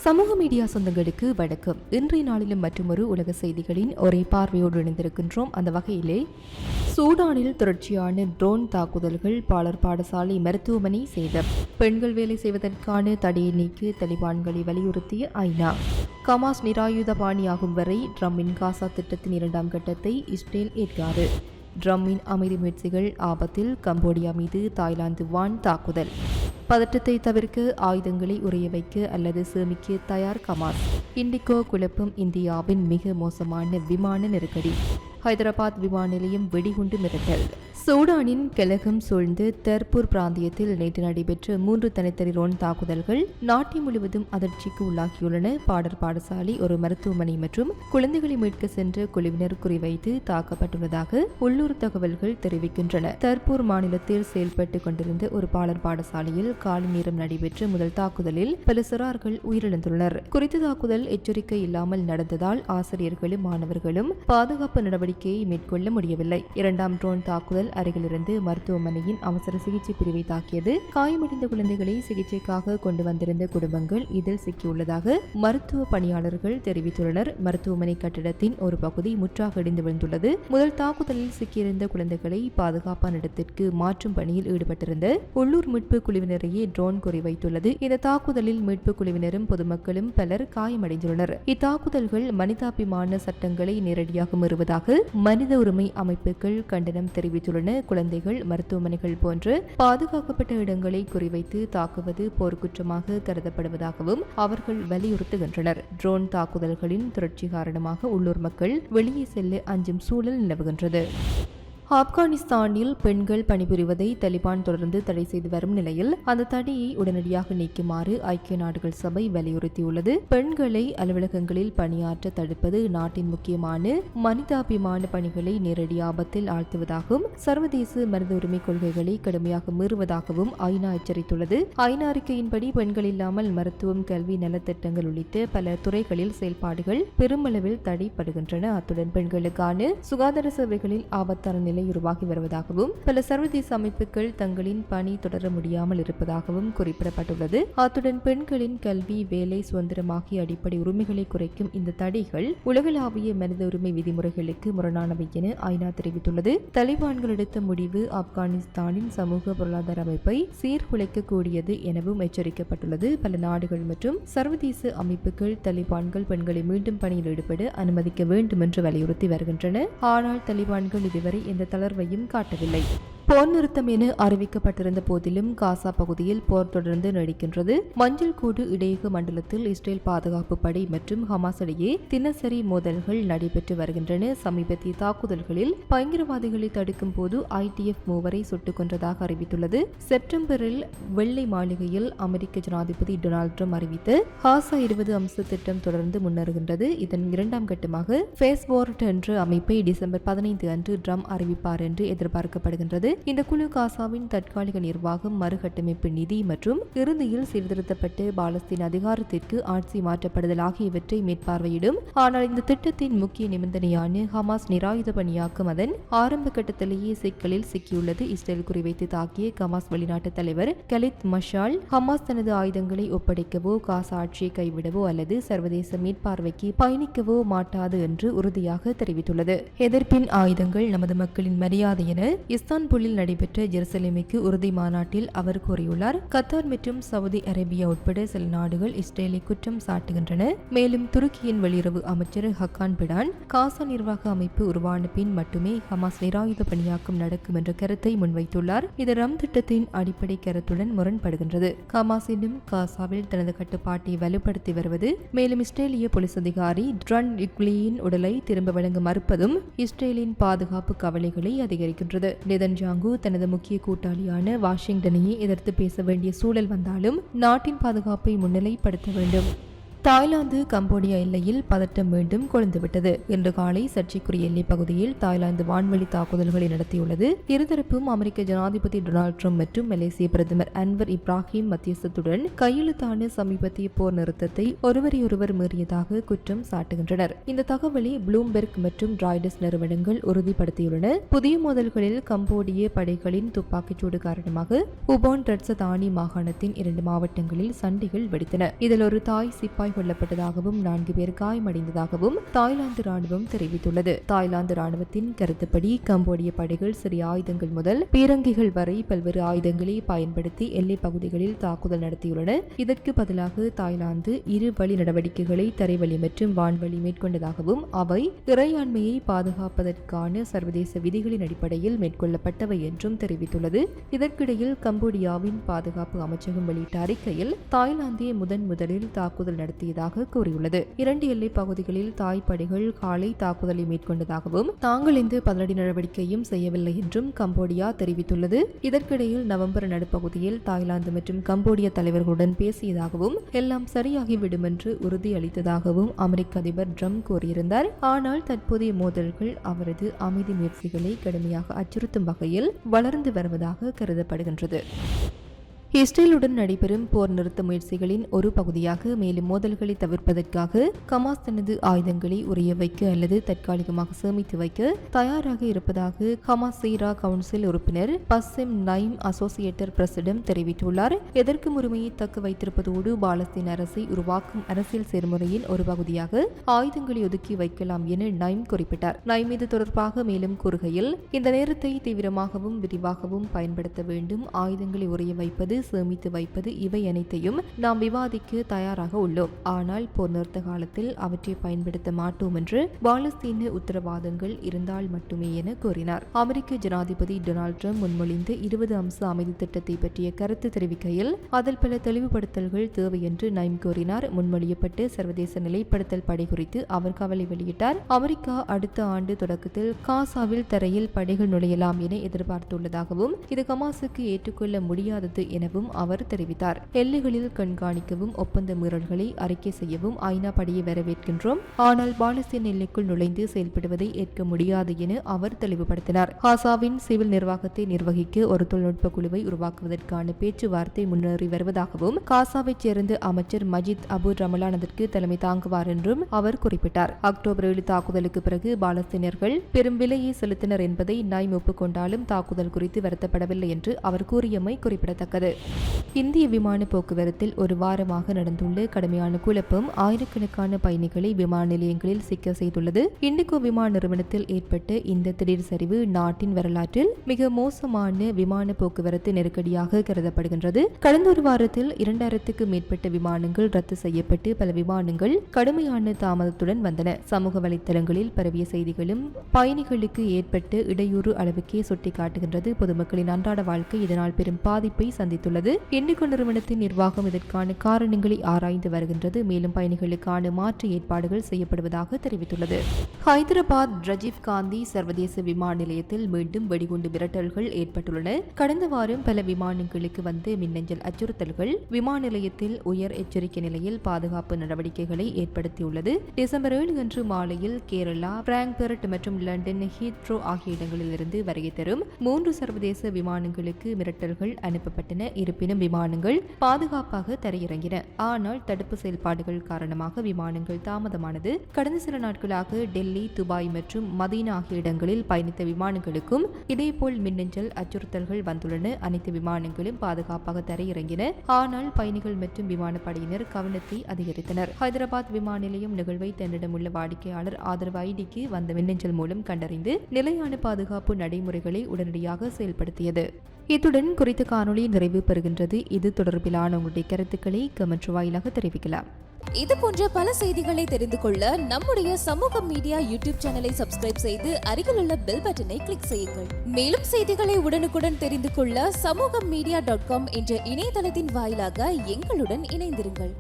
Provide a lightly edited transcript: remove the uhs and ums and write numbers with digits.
சமூக மீடியா சொந்தங்களுக்கு வணக்கம். இன்றைய நாளிலும் மற்றொரு உலக செய்திகளின் ஒரே பார்வையோடு இணைந்திருக்கின்றோம். அந்த வகையிலே சூடானில் தொடர்ச்சியான ட்ரோன் தாக்குதல்கள், பாலர் பாடசாலை மருத்துவமனை சேதம், பெண்கள் வேலை செய்வதற்கான தடையை நீக்கி தலிபான்களை வலியுறுத்திய ஐநா, ஹமாஸ் நிராயுத பாணியாகும் வரை ட்ரம்பின் காசா திட்டத்தின் 2ஆம் கட்டத்தை இஸ்ரேல் ஏற்காது, ட்ரம்பின் அமைதி முயற்சிகள் ஆபத்தில், கம்போடியா மீது தாய்லாந்து வான் தாக்குதல், பதற்றத்தை தவிர்க்க ஆயுதங்களை உறைய வைக்க அல்லது சேமிக்க தயார் ஹமாஸ், இண்டிகோ குழப்பம், இந்தியாவின் மிக மோசமான விமான நெருக்கடி, ஹைதராபாத் விமான நிலையம் வெடிகுண்டு மிரட்டல். சூடானின் கலகம் சூழ்ந்து தர்பூர் பிராந்தியத்தில் நேற்று நடைபெற்ற 3 தனித்தனி ரோன் தாக்குதல்கள் நாட்டை முழுவதும் அதிர்ச்சிக்கு உள்ளாகியுள்ளன. பாடர் பாடசாலை, ஒரு மருத்துவமனை மற்றும் குழந்தைகளை மீட்க சென்ற குழுவினர் குறிவைத்து தாக்கப்பட்டுள்ளதாக உள்ளூர் தகவல்கள் தெரிவிக்கின்றன. தர்பூர் மாநிலத்தில் செயல்பட்டுக் கொண்டிருந்த ஒரு பாலர் பாடசாலையில் காலை நேரம் நடைபெற்ற முதல் தாக்குதலில் பல சிறார்கள் உயிரிழந்துள்ளனர். குறித்த தாக்குதல் எச்சரிக்கை இல்லாமல் நடந்ததால் ஆசிரியர்களும் மாணவர்களும் பாதுகாப்பு நடவடிக்கையை மேற்கொள்ள முடியவில்லை. 2ஆம் ட்ரோன் தாக்குதல் அருகிலிருந்து மருத்துவமனையின் அவசர சிகிச்சை பிரிவை தாக்கியது. காயமடைந்த குழந்தைகளை சிகிச்சைக்காக கொண்டு வந்திருந்த குடும்பங்கள் இதில் சிக்கியுள்ளதாக மருத்துவ பணியாளர்கள் தெரிவித்துள்ளனர். மருத்துவமனை கட்டிடத்தின் ஒரு பகுதி முற்றாக இடிந்து விழுந்துள்ளது. முதல் தாக்குதலில் சிக்கியிருந்த குழந்தைகளை பாதுகாப்பான இடத்திற்கு மாற்றும் பணியில் ஈடுபட்டிருந்த உள்ளூர் மீட்பு குழுவினரையே ட்ரோன் குறிவைத்துள்ளது. இந்த தாக்குதலில் மீட்பு குழுவினரும் பொதுமக்களும் பலர் காயமடைந்துள்ளனர். இத்தாக்குதல்கள் மனிதாபிமான சட்டங்களை நேரடியாக மீறுவதாக மனித உரிமை அமைப்புகள் கண்டனம் தெரிவித்துள்ளன. குழந்தைகள், மருத்துவமனைகள் போன்ற பாதுகாக்கப்பட்ட இடங்களை குறிவைத்து தாக்குவது போர்க்குற்றமாக கருதப்படுவதாகவும் அவர்கள் வலியுறுத்துகின்றனர். ட்ரோன் தாக்குதல்களின் தொடர்ச்சி காரணமாக உள்ளூர் மக்கள் வெளியே செல்ல அஞ்சும் சூழல் நிலவுகின்றது. ஆப்கானிஸ்தானில் பெண்கள் பணிபுரிவதை தலிபான் தொடர்ந்து தடை செய்து வரும் நிலையில் அந்த தடையை உடனடியாக நீக்குமாறு ஐக்கிய நாடுகள் சபை வலியுறுத்தியுள்ளது. பெண்களை அலுவலகங்களில் பணியாற்ற தடுப்பது நாட்டின் முக்கியமான மனிதாபிமான பணிகளை நேரடி ஆபத்தில் ஆழ்த்துவதாகவும் சர்வதேச மனித உரிமை கொள்கைகளை கடுமையாக மீறுவதாகவும் ஐநா எச்சரித்துள்ளது. ஐநா அறிக்கையின்படி பெண்கள் இல்லாமல் மருத்துவம், கல்வி, நலத்திட்டங்கள் உள்ளிட்ட பல துறைகளில் செயல்பாடுகள் பெருமளவில் தடைப்படுகின்றன. அத்துடன் பெண்களுக்கான சுகாதார சேவைகளில் ஆபத்தான நிலை உருவாகி வருவதாகவும் பல சர்வதேச அமைப்புகள் தங்களின் பணி தொடர முடியாமல் இருப்பதாகவும் குறிப்பிடப்பட்டுள்ளது. அத்துடன் பெண்களின் கல்வி, வேலை, சுதந்திரம் ஆகிய அடிப்படை உரிமைகளை குறைக்கும் இந்த தடைகள் உலகளாவிய மனித உரிமை விதிமுறைகளுக்கு முரணானவை என ஐநா தெரிவித்துள்ளது. தலிபான்கள் எடுத்த முடிவு ஆப்கானிஸ்தானின் சமூக பொருளாதார அமைப்பை சீர்குலைக்கக்கூடியது எனவும் எச்சரிக்கப்பட்டுள்ளது. பல நாடுகள் மற்றும் சர்வதேச அமைப்புகள் தலிபான்கள் பெண்களை மீண்டும் பணியில் ஈடுபட அனுமதிக்க வேண்டும் என்று வலியுறுத்தி வருகின்றன. ஆனால் தலிபான்கள் இதுவரை எந்த தளர்வையும் காட்டவில்லை. போர் நிறுத்தம் என அறிவிக்கப்பட்டிருந்த போதிலும் காசா பகுதியில் போர் தொடர்ந்து நீடிக்கின்றது. மஞ்சள் கோடு இடையக மண்டலத்தில் இஸ்ரேல் பாதுகாப்பு படை மற்றும் ஹமாஸ் இடையே தினசரி மோதல்கள் நடைபெற்று வருகின்றன. சமீபத்திய தாக்குதல்களில் பயங்கரவாதிகளை தடுக்கும் போது IDF 3 சுட்டுக் கொன்றதாக அறிவித்துள்ளது. செப்டம்பரில் வெள்ளை மாளிகையில் அமெரிக்க ஜனாதிபதி டொனால்ட் ட்ரம்ப் அறிவித்த ஹாசா 20 அம்ச திட்டம் தொடர்ந்து முன்னேறுகின்றது. இதன் 2ஆம் கட்டமாக ஃபேஸ்போர்ட் என்ற அமைப்பை டிசம்பர் 15 அன்று ட்ரம்ப் அறிவிப்பார் என்று எதிர்பார்க்கப்படுகின்றது. இந்த குழு காசாவின் தற்காலிக நிர்வாகம், மறுகட்டமைப்பு நிதி மற்றும் இறுதியில் சீர்திருத்தப்பட்டு பாலஸ்தீன் அதிகாரத்திற்கு ஆட்சி மாற்றப்படுதல் ஆகியவற்றை மேற்பார்வையிடும். ஆனால் இந்த திட்டத்தின் முக்கிய நிபந்தனையான ஹமாஸ் நிராயுத பணியாக்கும் அதன் ஆரம்ப கட்டத்திலேயே சிக்கலில் சிக்கியுள்ளது. இஸ்ரேல் குறிவைத்து தாக்கிய ஹமாஸ் வெளிநாட்டு தலைவர் கலித் மஷால் ஹமாஸ் தனது ஆயுதங்களை ஒப்படைக்கவோ, காசா ஆட்சியை கைவிடவோ அல்லது சர்வதேச மேற்பார்வைக்கு பயணிக்கவோ மாட்டாது என்று உறுதியாக தெரிவித்துள்ளது. எதிர்ப்பின் ஆயுதங்கள் நமது மக்களின் மரியாதை என இஸ்தான்புல் நடைபெற்ற ஜெருசலேமுக்கு உறுதி மாநாட்டில் அவர் கூறியுள்ளார். கத்தார் மற்றும் சவுதி அரேபியா உட்பட சில நாடுகள் இஸ்ரேலை குற்றம் சாட்டுகின்றன. மேலும் துருக்கியின் வெளியுறவு அமைச்சர் ஹக்கான் பிடான் காசா நிர்வாக அமைப்பு உருவான பின் மட்டுமே ஹமாஸ் நிராயுத பணியாக்கம் நடக்கும் என்ற கருத்தை முன்வைத்துள்ளார். இது ரம் திட்டத்தின் அடிப்படை கருத்துடன் முரண்படுகின்றது. ஹமாஸ் இன்னும் காசாவில் தனது கட்டுப்பாட்டை வலுப்படுத்தி வருவது, மேலும் இஸ்ரேலிய போலீஸ் அதிகாரி ட்ரன் இக்லியின் உடலை திரும்ப வழங்க மறுப்பதும் இஸ்ரேலின் பாதுகாப்பு கவலைகளை அதிகரிக்கின்றது. நெதன்யாகு தனது முக்கிய கூட்டாளியான வாஷிங்டனையே எதிர்த்து பேச வேண்டிய சூழல் வந்தாலும் நாட்டின் பாதுகாப்பை முன்னிலைப்படுத்த வேண்டும். தாய்லாந்து கம்போடியா எல்லையில் பதட்டம் மீண்டும் கொழுந்துவிட்டது. இன்று காலை சர்ச்சைக்குரிய எல்லை பகுதியில் தாய்லாந்து வான்வழி தாக்குதல்களை நடத்தியுள்ளது. இருதரப்பும் அமெரிக்க ஜனாதிபதி டொனால்ட் ட்ரம்ப் மற்றும் மலேசிய பிரதமர் அன்வர் இப்ராஹிம் மத்தியஸ்தத்துடன் கையெழுத்தான சமீபத்திய போர் நிறுத்தத்தை ஒருவரையொருவர் மீறியதாக குற்றம் சாட்டுகின்றனர். இந்த தகவலை ப்ளூம்பெர்க் மற்றும் ராய்டர்ஸ் நிறுவனங்கள் உறுதிப்படுத்தியுள்ளன. புதிய மோதல்களில் கம்போடிய படைகளின் துப்பாக்கிச்சூடு காரணமாக உபோன் ரட்சதானி மாகாணத்தின் 2 மாவட்டங்களில் சண்டைகள் வெடித்தன. இதில் ஒரு தாய் சிப்பாய் துப்பாக்கி கொல்லப்பட்டதாகவும் 4 பேர் காயமடைந்ததாகவும் தாய்லாந்து ராணுவம் தெரிவித்துள்ளது. தாய்லாந்து ராணுவத்தின் கருத்துப்படி கம்போடிய படைகள் சிறிய ஆயுதங்கள் முதல் பீரங்கிகள் வரை பல்வேறு ஆயுதங்களை பயன்படுத்தி எல்லைப் பகுதிகளில் தாக்குதல் நடத்தியுள்ளன. இதற்கு பதிலாக தாய்லாந்து இரு வழி நடவடிக்கைகளை தரைவழி மற்றும் வான்வழி மேற்கொண்டதாகவும் அவை இறையாண்மையை பாதுகாப்பதற்கான சர்வதேச விதிகளின் அடிப்படையில் மேற்கொள்ளப்பட்டவை என்றும் தெரிவித்துள்ளது. இதற்கிடையில் கம்போடியாவின் பாதுகாப்பு அமைச்சகம் வெளியிட்ட அறிக்கையில் தாய்லாந்தே முதலில் தாக்குதல் நடத்தியதாக கூறியுள்ளது. 2 எல்லைப் பகுதிகளில் தாய் படைகள் காலை தாக்குதலை மேற்கொண்டதாகவும் தாங்கள் எந்த பதிலடி நடவடிக்கையும் செய்யவில்லை என்றும் கம்போடியா தெரிவித்துள்ளது. இதற்கிடையில் நவம்பர் நடுப்பகுதியில் தாய்லாந்து மற்றும் கம்போடிய தலைவர்களுடன் பேசியதாகவும் எல்லாம் சரியாகிவிடும் என்று உறுதியளித்ததாகவும் அமெரிக்க அதிபர் ட்ரம்ப் கூறியிருந்தார். ஆனால் தற்போதைய மோதல்கள் அவரது அமைதி முயற்சிகளை கடுமையாக அச்சுறுத்தும் வகையில் வளர்ந்து வருவதாக கருதப்படுகின்றது. இஸ்ரேலுடன் நடைபெறும் போர் நிறுத்த முயற்சிகளின் ஒரு பகுதியாக மேலும் மோதல்களை தவிர்ப்பதற்காக ஹமாஸ் தனது ஆயுதங்களை உறைய வைக்க அல்லது தற்காலிகமாக சேமித்து வைக்க தயாராக இருப்பதாக ஹமாஸ் சீரா கவுன்சில் உறுப்பினர் பஸ்ஸிம் நைம் அசோசியேட்டட் பிரஸிடம் தெரிவித்துள்ளார். எதற்கும் உரிமையை தக்க வைத்திருப்பதோடு பாலஸ்தீன அரசை உருவாக்கும் அரசியல் செயல்முறையின் ஒரு பகுதியாக ஆயுதங்களை ஒதுக்கி வைக்கலாம் என நைம் குறிப்பிட்டார். நைம் இது தொடர்பாக மேலும் கூறுகையில், இந்த நேரத்தை தீவிரமாகவும் விரிவாகவும் பயன்படுத்த வேண்டும். ஆயுதங்களை உறைய வைப்பது, சேமித்து வைப்பது இவை அனைத்தையும் நாம் விவாதிக்க தயாராக உள்ளோம். ஆனால் போர் நிறுத்த காலத்தில் அவற்றை பயன்படுத்த மாட்டோம் என்று பாலஸ்தீன உத்தரவாதங்கள் இருந்தால் மட்டுமே என கூறினார். அமெரிக்க ஜனாதிபதி டொனால்ட் ட்ரம்ப் முன்மொழிந்த 20 அம்ச அமைதி திட்டத்தை பற்றிய கருத்து தெரிவிக்கையில் அதில் பல தெளிவுபடுத்தல்கள் தேவை என்று நைம் கூறினார். முன்மொழியப்பட்ட சர்வதேச நிலைப்படுத்தல் படை குறித்து அவர் கவலை வெளியிட்டார். அமெரிக்கா அடுத்த ஆண்டு தொடக்கத்தில் காசாவில் தரையில் படைகள் நுழையலாம் என எதிர்பார்த்துள்ளதாகவும் இது ஹமாஸுக்கு ஏற்றுக்கொள்ள முடியாதது எனவும் அவர் தெரிவித்தார். எல்லைகளில் கண்காணிக்கவும் ஒப்பந்த மீறல்களை அறிக்கை செய்யவும் ஐநா படையை வரவேற்கின்றோம். ஆனால் பாலஸ்தீன எல்லைக்குள் நுழைந்து செயல்படுவதை ஏற்க முடியாது என அவர் தெளிவுபடுத்தினார். காசாவின் சிவில் நிர்வாகத்தை நிர்வகிக்க ஒரு தொழில்நுட்ப குழுவை உருவாக்குவதற்கான பேச்சுவார்த்தை முன்னேறி வருவதாகவும் காசாவைச் சேர்ந்த அமைச்சர் மஜித் அபு ரமலான் அதற்கு தலைமை தாங்குவார் என்றும் அவர் குறிப்பிட்டார். அக்டோபர் 7 தாக்குதலுக்கு பிறகு பாலஸ்தீனர்கள் பெரும் விலையை செலுத்தினர் என்பதை நைம் ஒப்புக்கொண்டாலும் தாக்குதல் குறித்து வருத்தப்படவில்லை என்று அவர் கூறியமை குறிப்பிடத்தக்கது. இந்திய விமான போக்குவரத்தில் ஒரு வாரமாக நடந்துள்ள கடுமையான குழப்பம் ஆயிரக்கணக்கான பயணிகளை விமான நிலையங்களில் சிக்க செய்துள்ளது. இண்டிகோ விமான நிறுவனத்தில் ஏற்பட்ட இந்த திடீர் சரிவு நாட்டின் வரலாற்றில் மிக மோசமான விமான போக்குவரத்து நெருக்கடியாக கருதப்படுகின்றது. கடந்த ஒரு வாரத்தில் 2000க்கும் மேற்பட்ட விமானங்கள் ரத்து செய்யப்பட்டு பல விமானங்கள் கடுமையான தாமதத்துடன் வந்தன. சமூக வலைத்தளங்களில் பரவிய செய்திகளும் பயணிகளுக்கு ஏற்பட்ட இடையூறு அளவுக்கே சுட்டிக்காட்டுகின்றது. பொதுமக்களின் அன்றாட வாழ்க்கை இதனால் பெரும் பாதிப்பை சந்தித்துள்ளது. இண்டிகோ நிறுவனத்தின் நிர்வாகம் இதற்கான காரணங்களை ஆராய்ந்து வருகின்றது. மேலும் பயணிகளுக்கான மாற்று ஏற்பாடுகள் செய்யப்படுவதாக தெரிவித்துள்ளது. ஹைதராபாத் ராஜீவ் காந்தி சர்வதேச விமான நிலையத்தில் மீண்டும் வெடிகுண்டு மிரட்டல்கள் ஏற்பட்டுள்ளன. கடந்த வாரம் பல விமானங்களுக்கு வந்த மின்னஞ்சல் அச்சுறுத்தல்கள் விமான நிலையத்தில் உயர் எச்சரிக்கை நிலையில் பாதுகாப்பு நடவடிக்கைகளை ஏற்படுத்தியுள்ளது. டிசம்பர் 7 அன்று மாலையில் கேரளா, பிராங்க்பர்ட் மற்றும் லண்டன் ஹீத்ரோ ஆகிய இடங்களில் இருந்து வருகை தரும் 3 சர்வதேச விமானங்களுக்கு மிரட்டல்கள் அனுப்பப்பட்டன. இருப்பினும் விமானங்கள் பாதுகாப்பாக தரையிறங்கின. ஆனால் தடுப்பு செயல்பாடுகள் காரணமாக விமானங்கள் தாமதமானது. கடந்த சில நாட்களாக டெல்லி, துபாய் மற்றும் மதீனா ஆகிய இடங்களில் பயணித்த விமானங்களுக்கும் இதேபோல் மின்னஞ்சல் அச்சுறுத்தல்கள் வந்துள்ளன. அனைத்து விமானங்களும் பாதுகாப்பாக தரையிறங்கின. ஆனால் பயணிகள் மற்றும் விமானப்படையினர் கவனத்தை அதிகரித்தனர். ஹைதராபாத் விமான நிலையம் நிகழ்வை தன்னிடம் உள்ள வாடிக்கையாளர் ஆதரவு ஐடிக்கு வந்த மின்னஞ்சல் மூலம் கண்டறிந்து நிலையான பாதுகாப்பு நடைமுறைகளை உடனடியாக செயல்படுத்தியது. இத்துடன் குறித்த காணொளி நிறைவு பெறுகின்றது. இது தொடர்பிலான உங்களுடைய கருத்துக்களை கமெண்ட் வாயிலாக தெரிவிக்கலாம். இது போன்ற பல செய்திகளை தெரிந்து கொள்ள நம்முடைய சமூக மீடியா யூடியூப் சேனலை சப்ஸ்கிரைப் செய்து அருகிலுள்ள பெல் பட்டனை கிளிக் செய்யுங்கள். மேலும் செய்திகளை உடனுக்குடன் தெரிந்து கொள்ள சமூகமீடியா.com என்ற இணையதளத்தின் வாயிலாக எங்களுடன் இணைந்திருங்கள்.